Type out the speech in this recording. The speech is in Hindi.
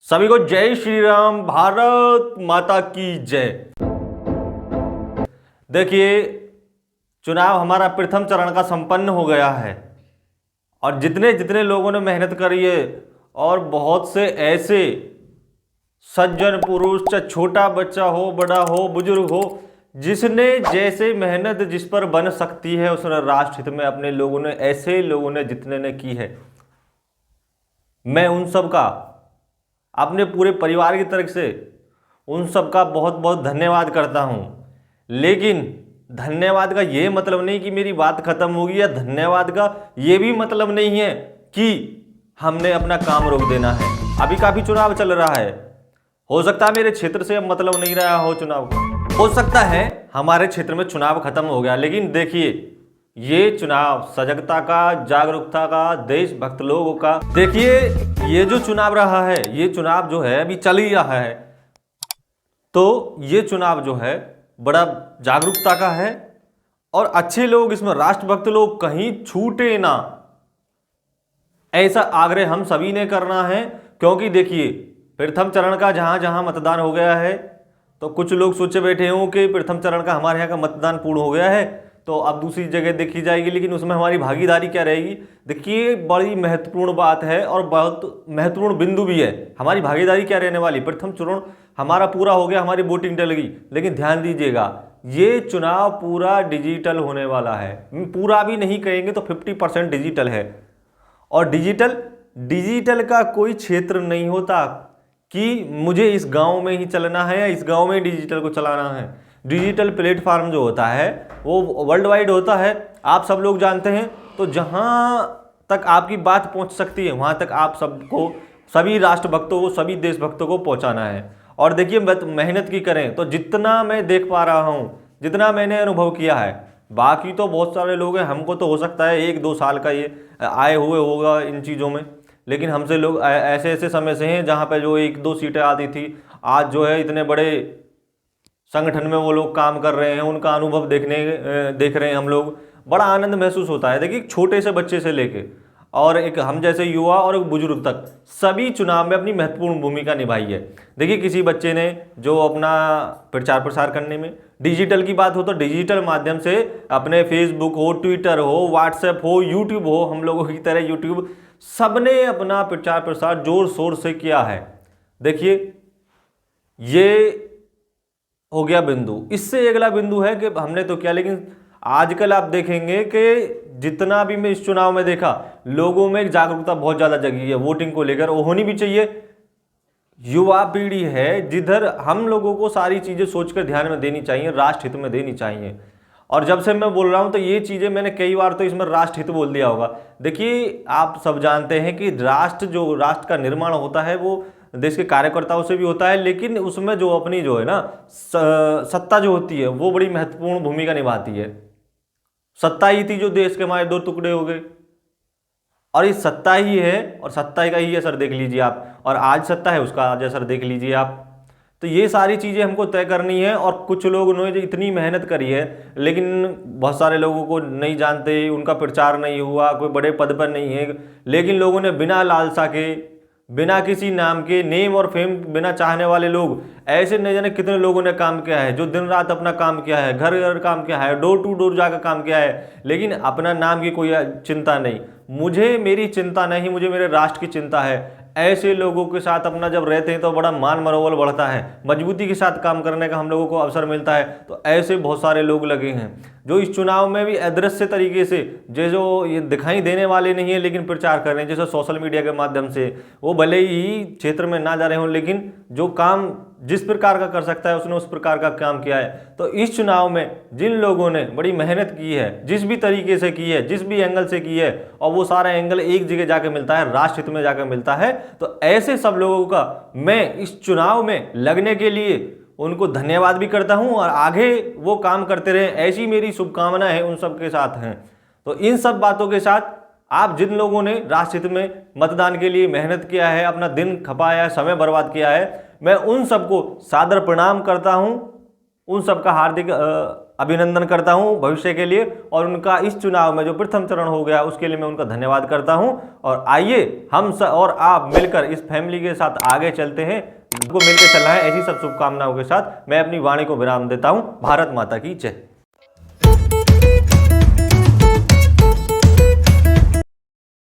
सभी को जय श्री राम, भारत माता की जय। देखिए, चुनाव हमारा प्रथम चरण का संपन्न हो गया है और जितने जितने लोगों ने मेहनत करी है और बहुत से ऐसे सज्जन पुरुष, चाहे छोटा बच्चा हो, बड़ा हो, बुजुर्ग हो, जिसने जैसे मेहनत जिस पर बन सकती है उसने राष्ट्र हित में अपने लोगों ने, ऐसे लोगों ने जितने ने की है, मैं उन सब का अपने पूरे परिवार की तरफ से उन सब का बहुत बहुत धन्यवाद करता हूं। लेकिन धन्यवाद का ये मतलब नहीं कि मेरी बात खत्म होगी, या धन्यवाद का ये भी मतलब नहीं है कि हमने अपना काम रोक देना है। अभी काफी चुनाव चल रहा है, हो सकता है मेरे क्षेत्र से अब मतलब नहीं रहा हो चुनाव का, हो सकता है हमारे क्षेत्र में चुनाव खत्म हो गया। लेकिन देखिए, ये चुनाव सजगता का, जागरूकता का, देशभक्त लोगों का। देखिए, ये जो चुनाव रहा है, ये चुनाव जो है अभी चल ही रहा है, तो ये चुनाव जो है बड़ा जागरूकता का है और अच्छे लोग इसमें, राष्ट्रभक्त लोग कहीं छूटे ना, ऐसा आग्रह हम सभी ने करना है। क्योंकि देखिए, प्रथम चरण का जहां जहां मतदान हो गया है, तो कुछ लोग सोचे बैठे हों कि प्रथम चरण का हमारे यहाँ का मतदान पूर्ण हो गया है तो अब दूसरी जगह देखी जाएगी, लेकिन उसमें हमारी भागीदारी क्या रहेगी। देखिए, बड़ी महत्वपूर्ण बात है और बहुत महत्वपूर्ण बिंदु भी है। हमारी भागीदारी क्या रहने वाली, प्रथम चरण हमारा पूरा हो गया, हमारी वोटिंग डल गई, लेकिन ध्यान दीजिएगा, ये चुनाव पूरा डिजिटल होने वाला है। पूरा भी नहीं कहेंगे तो 50% डिजिटल है। और डिजिटल का कोई क्षेत्र नहीं होता कि मुझे इस गांव में ही चलना है या इस गांव में डिजिटल को चलाना है। डिजिटल प्लेटफॉर्म जो होता है वो वर्ल्ड वाइड होता है, आप सब लोग जानते हैं। तो जहां तक आपकी बात पहुंच सकती है वहां तक आप सबको, सभी राष्ट्रभक्तों को, सभी देशभक्तों को पहुंचाना है। और देखिए, मेहनत की करें तो जितना मैं देख पा रहा हूं, जितना मैंने अनुभव किया है, बाकी तो बहुत सारे लोग हैं, हमको तो हो सकता है 1-2 साल का ये आए हुए होगा इन चीज़ों में, लेकिन हमसे लोग ऐसे ऐसे समय से हैं जहाँ पे जो 1-2 सीटें आती थी, आज जो है इतने बड़े संगठन में वो लोग काम कर रहे हैं, उनका अनुभव देख रहे हैं हम लोग, बड़ा आनंद महसूस होता है। देखिए, छोटे से बच्चे से लेके और एक हम जैसे युवा और एक बुजुर्ग तक सभी चुनाव में अपनी महत्वपूर्ण भूमिका निभाई है। देखिए, किसी बच्चे ने जो अपना प्रचार प्रसार करने में, डिजिटल की बात हो तो डिजिटल माध्यम से अपने फेसबुक हो, ट्विटर हो, व्हाट्सएप हो, यूट्यूब हो, हम लोगों की तरह यूट्यूब, सबने अपना प्रचार प्रसार जोर शोर से किया है। देखिए, ये हो गया बिंदु। इससे अगला बिंदु है कि हमने तो क्या, लेकिन आजकल आप देखेंगे कि जितना भी मैं इस चुनाव में देखा, लोगों में एक जागरूकता बहुत ज्यादा जगी है वोटिंग को लेकर, वो होनी भी चाहिए। युवा पीढ़ी है जिधर हम लोगों को सारी चीजें सोचकर ध्यान में देनी चाहिए, राष्ट्र हित में देनी चाहिए। और जब से मैं बोल रहा हूं तो ये चीजें मैंने कई बार तो इसमें राष्ट्र हित बोल दिया होगा। देखिए, आप सब जानते हैं कि राष्ट्र का निर्माण होता है वो देश के कार्यकर्ताओं से भी होता है, लेकिन उसमें जो अपनी जो है ना सत्ता जो होती है वो बड़ी महत्वपूर्ण भूमिका निभाती है। सत्ता ही थी जो देश के हमारे 2 टुकड़े हो गए, और ये सत्ता ही है और सत्ता का ही असर देख लीजिए आप, और आज सत्ता है उसका आज असर देख लीजिए आप। तो ये सारी चीज़ें हमको तय करनी है। और कुछ लोगों ने जो इतनी मेहनत करी है, लेकिन बहुत सारे लोगों को नहीं जानते, उनका प्रचार नहीं हुआ, कोई बड़े पद पर नहीं है, लेकिन लोगों ने बिना लालसा के, बिना किसी नाम के, नेम और फेम बिना चाहने वाले लोग, ऐसे नहीं जाने कितने लोगों ने काम किया है, जो दिन रात अपना काम किया है, घर घर काम किया है, डोर टू डोर जाकर काम किया है, लेकिन अपना नाम की कोई चिंता नहीं। मुझे मेरी चिंता नहीं, मुझे मेरे राष्ट्र की चिंता है। ऐसे लोगों के साथ अपना जब रहते हैं तो बड़ा मान मनोबल बढ़ता है, मजबूती के साथ काम करने का हम लोगों को अवसर मिलता है। तो ऐसे बहुत सारे लोग लगे हैं जो इस चुनाव में भी अदृश्य तरीके से, जो ये दिखाई देने वाले नहीं है लेकिन प्रचार कर रहे हैं, जैसे सोशल मीडिया के माध्यम से, वो भले ही क्षेत्र में ना जा रहे हों, लेकिन जो काम जिस प्रकार का कर सकता है उसने उस प्रकार का काम किया है। तो इस चुनाव में जिन लोगों ने बड़ी मेहनत की है, जिस भी तरीके से की है, जिस भी एंगल से की है, और वो सारा एंगल एक जगह जाकर मिलता है, राष्ट्र हित में जाकर मिलता है, तो ऐसे सब लोगों का मैं इस चुनाव में लगने के लिए उनको धन्यवाद भी करता हूं, और आगे वो काम करते रहे, ऐसी मेरी शुभकामना है उन सब के साथ हैं। तो इन सब बातों के साथ आप जिन लोगों ने राष्ट्र हित में मतदान के लिए मेहनत किया है, अपना दिन खपाया है, समय बर्बाद किया है, मैं उन सबको सादर प्रणाम करता हूं, उन सबका हार्दिक अभिनंदन करता हूं भविष्य के लिए, और उनका इस चुनाव में जो प्रथम चरण हो गया उसके लिए मैं उनका धन्यवाद करता हूं। और आइए हम और आप मिलकर इस फैमिली के साथ आगे चलते हैं, को मिलकर चलना है। ऐसी सब शुभकामनाओं के साथ मैं अपनी वाणी को विराम देता हूं। भारत माता की जय।